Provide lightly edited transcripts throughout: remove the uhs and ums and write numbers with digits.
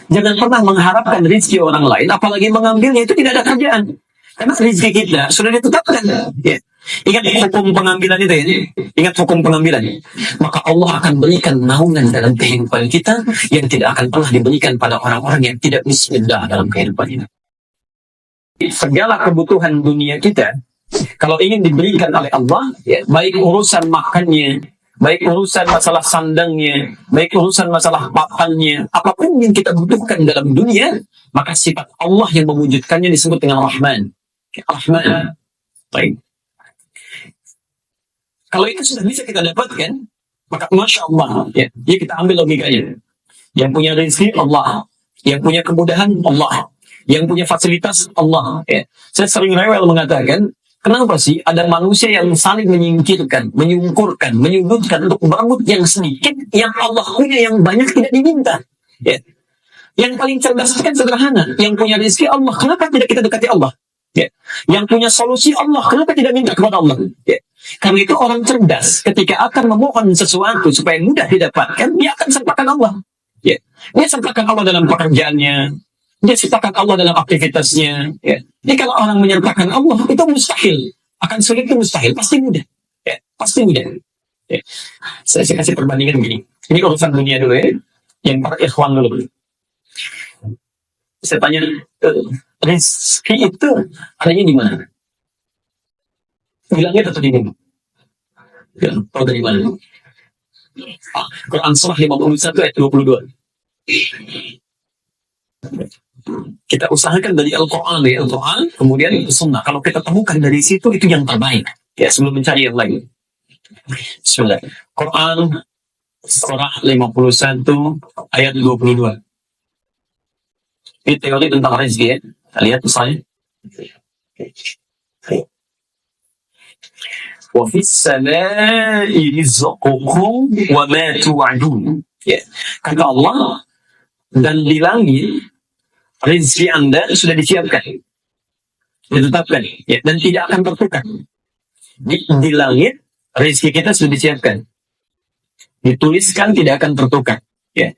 Jangan pernah mengharapkan rezeki orang lain, apalagi mengambilnya, itu tidak ada kerjaan. Karena rezeki kita sudah ditetapkan. Ya. Ingat hukum pengambilan itu ya. Ingat hukum pengambilan. Maka Allah akan berikan naungan dalam kehidupan kita yang tidak akan pernah diberikan pada orang-orang yang tidak bismillah dalam kehidupan ini. Segala kebutuhan dunia kita, kalau ingin diberikan oleh Allah, ya, baik urusan makannya, baik urusan masalah sandangnya, baik urusan masalah papannya, apapun yang kita butuhkan dalam dunia, maka sifat Allah yang mewujudkannya disebut dengan Rahman. Rahman. Baik. Kalau itu sudah bisa kita dapatkan, maka Masya Allah, ya kita ambil logikanya. Yang punya rezeki Allah, yang punya kemudahan Allah, yang punya fasilitas Allah. Ya. Saya sering rewel mengatakan, kenapa sih ada manusia yang saling menyingkirkan, menyungkurkan, menyudutkan untuk berebut yang sedikit, yang Allah punya yang banyak tidak diminta. Ya. Yang paling cerdas kan sederhana, yang punya rezeki Allah, kenapa tidak kita dekati Allah? Ya. Yang punya solusi Allah, kenapa tidak minta kepada Allah? Ya. Karena itu orang cerdas ketika akan memohon sesuatu supaya mudah didapatkan, dia akan sertakan Allah. Ya. Dia sertakan Allah dalam pekerjaannya, dia sertakan Allah dalam aktivitasnya. Ya. Jadi kalau orang menyertakan Allah, itu mustahil. Akan sulit itu mustahil, pasti mudah. Ya. Pasti mudah. Ya. Saya kasih perbandingan begini. Ini urusan dunia dulu ya. Yang para ikhwan dulu. Saya tanya, rezeki itu adanya di mana? Di langit atau di bumi? Ya, tahu dari mana? Quran surah 51 ayat 22. Kita usahakan dari Al-Quran, ya, Al-Quran, kemudian Sunnah. Kalau kita temukan dari situ, itu yang terbaik. Ya, sebelum mencari yang lain. Bismillah. Quran surah 51 ayat 22. Ini teori tentang rezeki ya. Kita lihat misalnya. Wa fis samaa'i rizqukum wa ma tu'adun. Ya. Kata Allah, dan di langit rezeki Anda sudah disiapkan. Ditetapkan. Ya. Dan tidak akan tertukar. Di langit rezeki kita sudah disiapkan. Dituliskan tidak akan tertukar. Ya.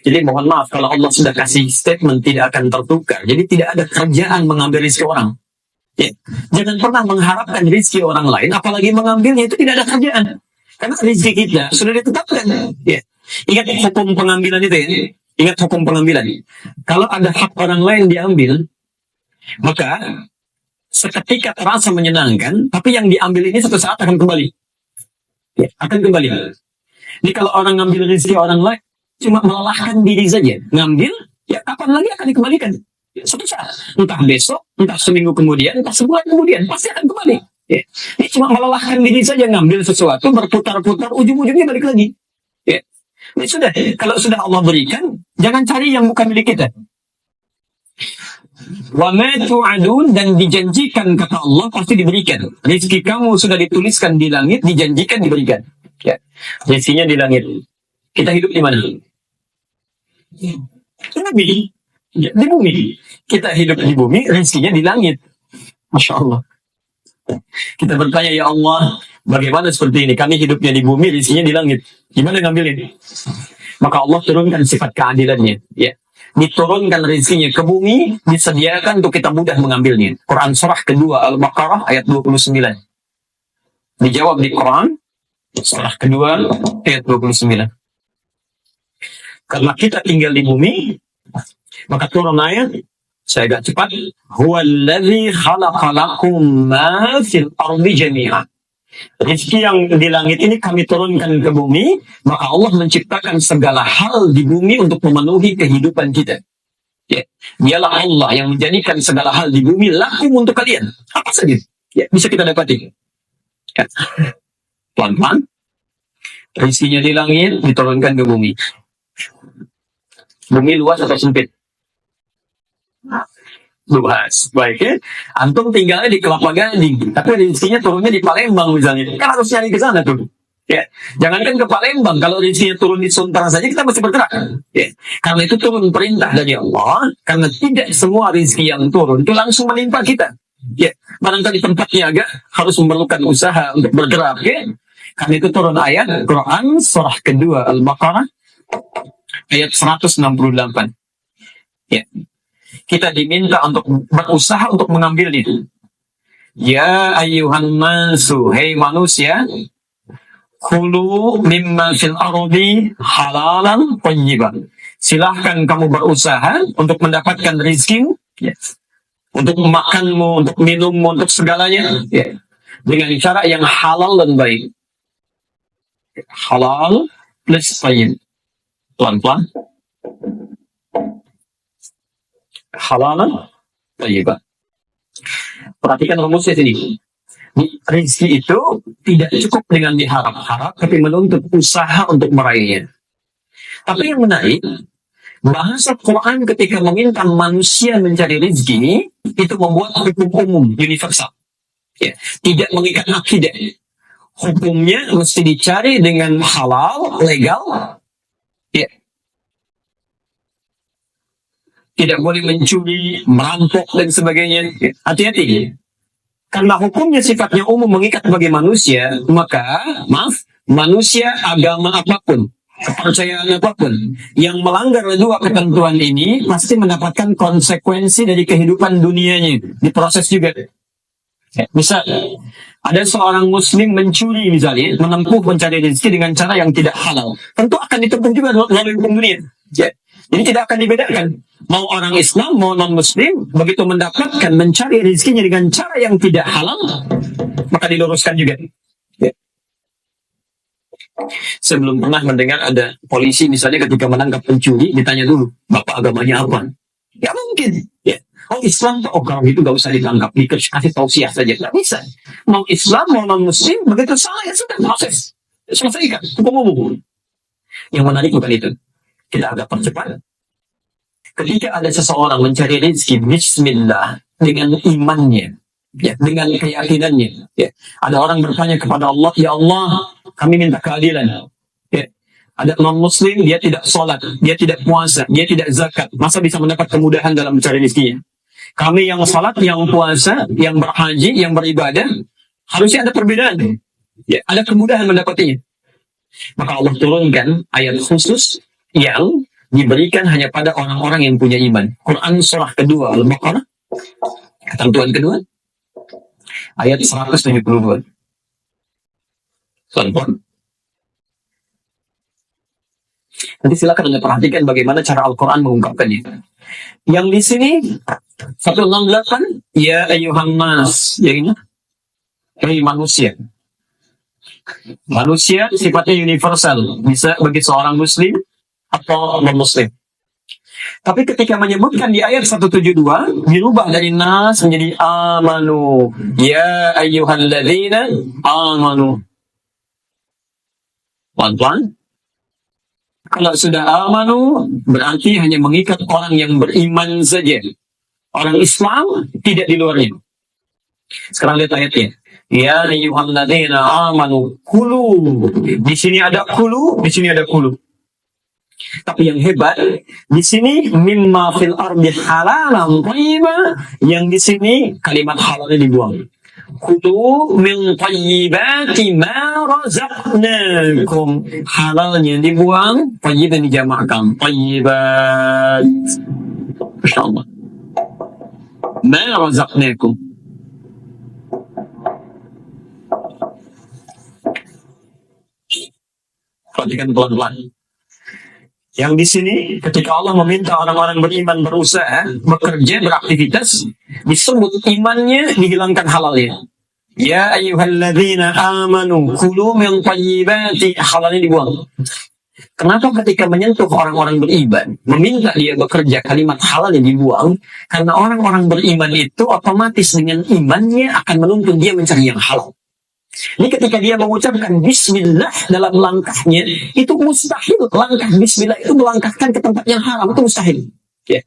Jadi mohon maaf kalau Allah sudah kasih statement tidak akan tertukar. Jadi tidak ada kerjaan mengambil rezeki orang. Ya. Jangan pernah mengharapkan rezeki orang lain, apalagi mengambilnya, itu tidak ada kerjaan. Karena rezeki kita sudah ditetapkan. Ya. Ingat hukum pengambilan itu ya. Ingat hukum pengambilan. Kalau ada hak orang lain diambil, maka seketika terasa menyenangkan, tapi yang diambil ini suatu saat akan kembali. Ya, akan kembali. Jadi kalau orang ngambil rezeki orang lain, cuma melelahkan diri saja. Ngambil, ya kapan lagi akan dikembalikan? Ya, suatu saat. Entah besok, entah seminggu kemudian, entah sebulan kemudian. Pasti akan kembali. Ya. Ini cuma melelahkan diri saja. Ngambil sesuatu, berputar-putar, ujung-ujungnya balik lagi. Ya. Ini sudah. Kalau sudah Allah berikan, jangan cari yang bukan milik kita. Wa ma tu'adun, dan dijanjikan kata Allah pasti diberikan. Rezeki kamu sudah dituliskan di langit, dijanjikan diberikan. Ya. Rezekinya di langit. Kita hidup di mana? Di bumi. Ya, di bumi. Kita hidup di bumi, rezekinya di langit. Masya Allah. Kita bertanya, ya Allah, bagaimana seperti ini? Kami hidupnya di bumi, rezekinya di langit. Gimana ngambil ini? Maka Allah turunkan sifat keadilannya. Ya. Diturunkan rezekinya ke bumi, disediakan untuk kita mudah mengambilnya. Quran surah kedua Al-Baqarah ayat 29. Dijawab di Quran surah kedua ayat 29. Karena kita tinggal di bumi, maka turun ayat, saya agak cepat, huwallazi khalaqa lakum ma fil ardi jami'an. Rezeki yang di langit ini kami turunkan ke bumi, maka Allah menciptakan segala hal di bumi untuk memenuhi kehidupan kita. Ya. Dialah Allah yang menjadikan segala hal di bumi lakum untuk kalian. Apa saja? Ya, bisa kita dapati. Ya. Pelan-pelan. Rezekinya di langit diturunkan ke bumi. Bumi luas atau sempit? Luas. Baik ya. Antum tinggalnya di Kelapa Gading, tapi rezekinya turunnya di Palembang misalnya. Kan harus nyari ke sana tuh. Ya. Jangankan ke Palembang, kalau rezekinya turun di Sunter saja kita mesti bergerak. Ya. Karena itu turun perintah dari Allah, karena tidak semua rezeki yang turun itu langsung menimpa kita. Ya. Barangkali tempatnya agak harus memerlukan usaha untuk bergerak. Ya. Karena itu turun ayat Quran surah kedua Al-Baqarah ayat 168. Ya. Kita diminta untuk berusaha untuk mengambilnya. Ya ayyuhan nasu, hei manusia, kulu mimma fil ardi halalan thayyiban. Silahkan kamu berusaha untuk mendapatkan rezeki, ya, untuk makanmu, untuk minummu, untuk segalanya, ya, dengan cara yang halal dan baik. Halal plus tayyib. Pelan-pelan. Halalan thayyiban. Perhatikan rumusnya sini. Rezeki itu tidak cukup dengan diharap-harap, tapi menuntut usaha untuk meraihnya. Tapi yang menarik, bahasa Quran ketika meminta manusia mencari rezeki, itu membuat hukum umum, universal. Ya. Tidak mengikat akidah. Hukumnya mesti dicari dengan halal, legal. Ya. Tidak boleh mencuri, merampok, dan sebagainya. Ya. Hati-hati. Karena hukumnya sifatnya umum mengikat bagi manusia, maka, manusia, agama apapun, kepercayaan apapun, yang melanggar dua ketentuan ini, pasti mendapatkan konsekuensi dari kehidupan dunianya. Diproses juga. Ya, misal, ada seorang muslim mencuri misalnya, menempuh mencari rezeki dengan cara yang tidak halal. Tentu akan ditempuh juga melalui hukum dunia. Ya. Jadi tidak akan dibedakan. Mau orang Islam, mau non-Muslim, begitu mendapatkan mencari rezekinya dengan cara yang tidak halal, maka diluruskan juga. Ya. Sebelum pernah mendengar ada polisi misalnya ketika menangkap pencuri, ditanya dulu, Bapak agamanya apa? Ya mungkin. Ya. Oh Islam, oh kalau gitu gak usah ditangkap, dikasih tausiah saja. Gak bisa. Mau Islam, mau non-Muslim, begitu salah, ya sudah proses. Selesaikan, hukum umum. Yang menarik bukan itu. Kita agak percepat. Ketika ada seseorang mencari rezeki bismillah dengan imannya, ya, dengan keyakinannya, ya. Ada orang bertanya kepada Allah, ya Allah, kami minta keadilan. Ya. Ada non-muslim, dia tidak sholat, dia tidak puasa, dia tidak zakat, masa bisa mendapat kemudahan dalam mencari rezekinya? Kami yang sholat, yang puasa, yang berhaji, yang beribadah, harusnya ada perbedaan. Ya, ada kemudahan mendapatinya. Maka Allah turunkan ayat khusus yang diberikan hanya pada orang-orang yang punya iman. Quran surah kedua Al-Baqarah, ketentuan kedua, ayat 172. Tuan-tuan, nanti silakan Anda perhatikan bagaimana cara Al-Quran mengungkapkannya. Yang di sini 168, ya ayyuhan nas, ya ini, hei manusia. Manusia sifatnya universal, bisa bagi seorang muslim atau non-muslim. Tapi ketika menyebutkan di ayat 172, dirubah dari nas menjadi amanu. Ya ayyuhalladzina amanu. Pelan-pelan. Kalau sudah amanu, berarti hanya mengikat orang yang beriman saja. Orang Islam tidak di luarnya. Sekarang lihat ayatnya. Ya ayyuhalladzina amanu kulu. Di sini ada kulu, di sini ada kulu. Tapi yang hebat di sini mimma fil ardi halalan thayyiban, yang di sini kalimat halalnya dibuang. Kulu min thayyibati ma razaqnakum, halalnya dibuang, thayyiban dijamakkan, thayyibat. Masyaallah. Ma razaqnakum. Perhatikan pelan-pelan. Yang di sini ketika Allah meminta orang-orang beriman berusaha, bekerja, beraktivitas, disebut imannya dihilangkan halalnya. Ya ayyuhalladzina amanu kulu min thayyibati, halalnya dibuang. Kenapa ketika menyentuh orang-orang beriman, meminta dia bekerja, kalimat halalnya dibuang? Karena orang-orang beriman itu otomatis dengan imannya akan menuntun dia mencari yang halal. Ini ketika dia mengucapkan bismillah dalam langkahnya, itu mustahil. Langkah bismillah itu melangkahkan ke tempat yang haram, itu mustahil. Ya.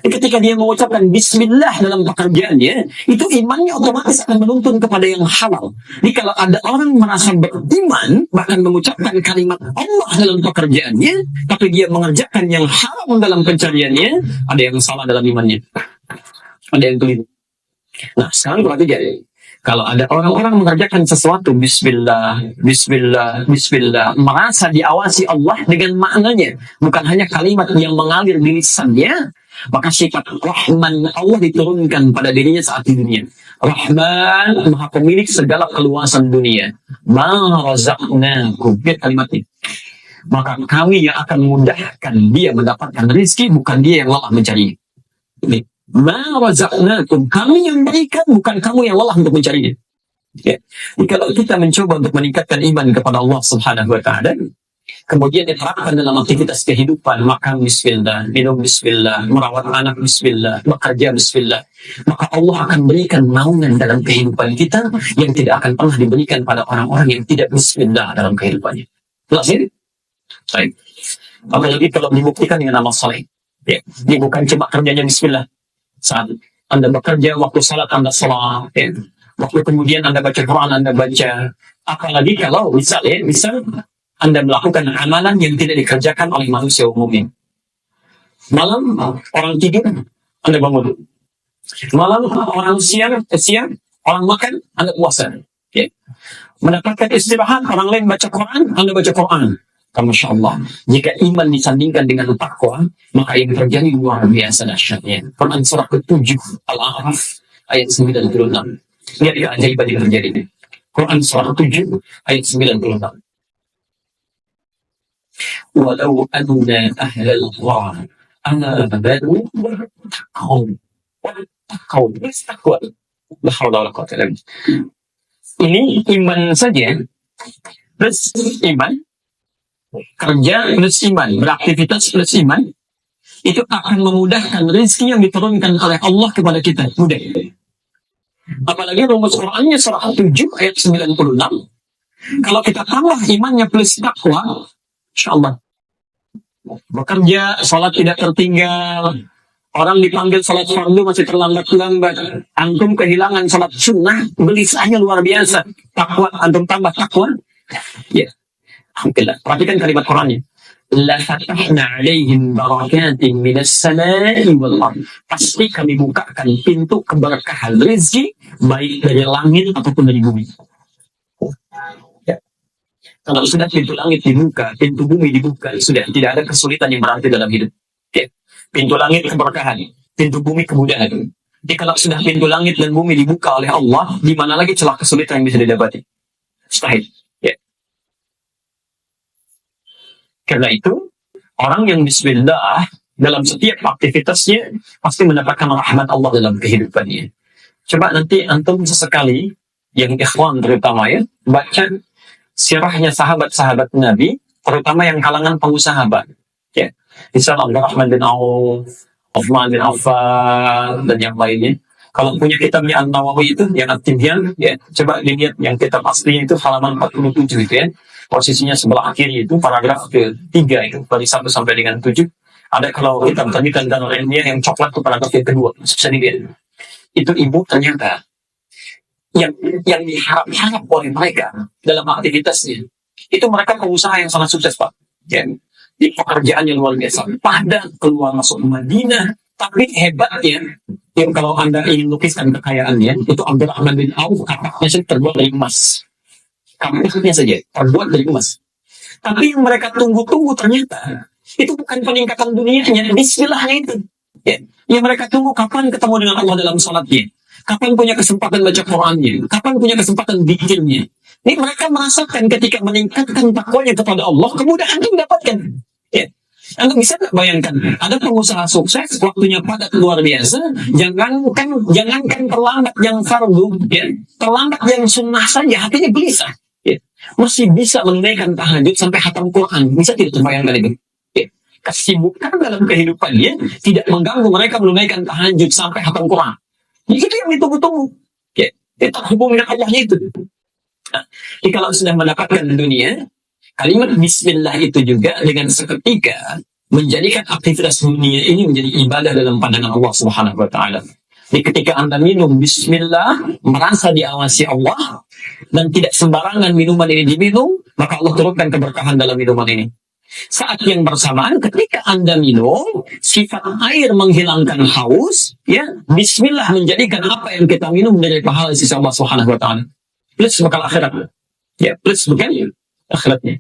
Ini ketika dia mengucapkan bismillah dalam pekerjaannya, itu imannya otomatis akan menuntun kepada yang halal. Jadi kalau ada orang merasa beriman, bahkan mengucapkan kalimat Allah dalam pekerjaannya, tapi dia mengerjakan yang haram dalam pencariannya, ada yang salah dalam imannya. Ada yang keliru. Nah, sekarang berarti jadi, Kalau ada orang-orang mengerjakan sesuatu, bismillah, bismillah, bismillah, merasa diawasi Allah dengan maknanya, bukan hanya kalimat yang mengalir di lisannya, maka sifat Rahman Allah diturunkan pada dirinya saat di dunia. Rahman, maha pemilik segala keluasan dunia. Ma razaqnakum, lihat kalimat ini. Maka kami yang akan memudahkan dia mendapatkan rezeki, bukan dia yang lelah mencarinya. Ini. Ma razaqnakum, kami yang berikan, bukan kamu yang lelah untuk mencarinya. Ya. Kalau kita mencoba untuk meningkatkan iman kepada Allah Subhanahu wa taala, kemudian diterapkan dalam aktivitas kehidupan, makan bismillah, minum bismillah, merawat anak bismillah, bekerja bismillah, maka Allah akan berikan naungan dalam kehidupan kita yang tidak akan pernah diberikan pada orang-orang yang tidak bismillah dalam kehidupannya. Jelas ini? Baik. Apalagi kalau dibuktikan dengan amal saleh. Ya. Dia bukan cuma kerjanya bismillah. Saat Anda bekerja, waktu salat Anda salat, ya. Waktu kemudian Anda baca Quran, Anda baca. Apalagi kalau misal Anda melakukan amalan yang tidak dikerjakan oleh manusia umumnya. Malam orang tidur, Anda bangun. Malam orang siang, orang makan, Anda puasa. Ya. Mendapatkan istirahat, orang lain baca Quran, Anda baca Quran. Masya Allah. Jika iman disandingkan dengan takwa, maka yang terjadi luar biasa dahsyatnya. Quran surah ke-7 Al-A'raf ayat 96. Lihat keajaiban yang terjadi. Quran surah ke-7 ayat 96. Walau anna ahlal qura amanu wattaqaw. La haula wala quwwata illa billah. Ini iman saja plus iman, kerja plus iman, beraktivitas plus iman, itu akan memudahkan rezeki yang diturunkan oleh Allah kepada kita. Mudah. Apalagi rumus Qurannya surah 7 ayat 96. Kalau kita tambah imannya plus takwa, insyaallah. Bekerja, salat tidak tertinggal. Orang dipanggil salat fardu masih terlambat-lambat. Antum kehilangan salat sunnah, gelisahnya luar biasa. Takwa, antum tambah takwa. Ya. Alhamdulillah. Perhatikan kalimat Qurannya. La fatahna alaihim barakatin minas samai wal ardh. Pasti kami bukakan pintu keberkahan rezeki baik dari langit ataupun dari bumi. Ya. Kalau sudah pintu langit dibuka, pintu bumi dibuka, sudah tidak ada kesulitan yang berarti dalam hidup. Ya. Pintu langit keberkahan, pintu bumi kemudahan. Jadi kalau sudah pintu langit dan bumi dibuka oleh Allah, di mana lagi celah kesulitan yang bisa didapati? Mustahil. Karena itu, orang yang bismillah dalam setiap aktivitasnya pasti mendapatkan rahmat Allah dalam kehidupannya. Coba nanti antum sesekali, yang ikhwan terutama ya, baca sirahnya sahabat-sahabat Nabi, terutama yang kalangan pengusaha. Ya. Misalnya Abdurrahman bin Auf, Uthman bin Affan, dan yang lainnya. Kalau punya kitabnya An-Nawawi itu, yang At-Tibyan, ya, coba dilihat yang kitab aslinya itu halaman 47 itu ya. Posisinya sebelah kiri itu paragraf ke-3 itu dari 1 sampai dengan 7. Ada kalau kita terbitan Darul Ilmiah yang coklat itu paragraf yang kedua, bisa dilihat. Itu ibu ternyata yang diharap-harap oleh mereka dalam aktivitasnya. Itu mereka pengusaha yang sangat sukses, Pak. Ya, di pekerjaannya luar biasa. Pada keluar masuk Madinah, tapi hebatnya, yang kalau Anda ingin lukiskan kekayaannya, itu Abdurrahman bin Auf kapaknya terbuat dari emas. Kapaknya saja terbuat dari emas. Tapi yang mereka tunggu-tunggu ternyata itu bukan peningkatan dunianya, bismillahnya itu. Ya. Yang mereka tunggu kapan ketemu dengan Allah dalam salatnya, kapan punya kesempatan baca Qurannya, kapan punya kesempatan zikirnya. Ini mereka merasakan ketika meningkatkan takwanya kepada Allah, kemudahan itu mendapatkan. Ya. Anda bisa nggak bayangkan, ada pengusaha sukses, waktunya padat luar biasa, jangankan terlambat yang fardu, ya, terlambat yang sunnah saja, hatinya gelisah. Ya. Masih bisa menunaikan tahajud sampai khatam Quran, bisa tidak terbayangkan itu? Ya. Kesibukan dalam kehidupannya tidak mengganggu mereka menunaikan tahajud sampai khatam Quran. Itu yang ditunggu-tunggu. Ya. Itu hubungan Allahnya itu. Nah, jadi kalau sudah mendapatkan dunia, kalimat bismillah itu juga dengan seketika menjadikan aktivitas dunia ini menjadi ibadah dalam pandangan Allah Subhanahu wa taala. Jadi ketika Anda minum bismillah, merasa diawasi Allah dan tidak sembarangan minuman ini diminum, maka Allah turunkan keberkahan dalam minuman ini. Saat yang bersamaan ketika Anda minum, sifat air menghilangkan haus, ya, bismillah menjadikan apa yang kita minum dari pahala sisi Allah Subhanahu wa taala. Plus bekal akhirat. Ya, plus bekal akhiratnya.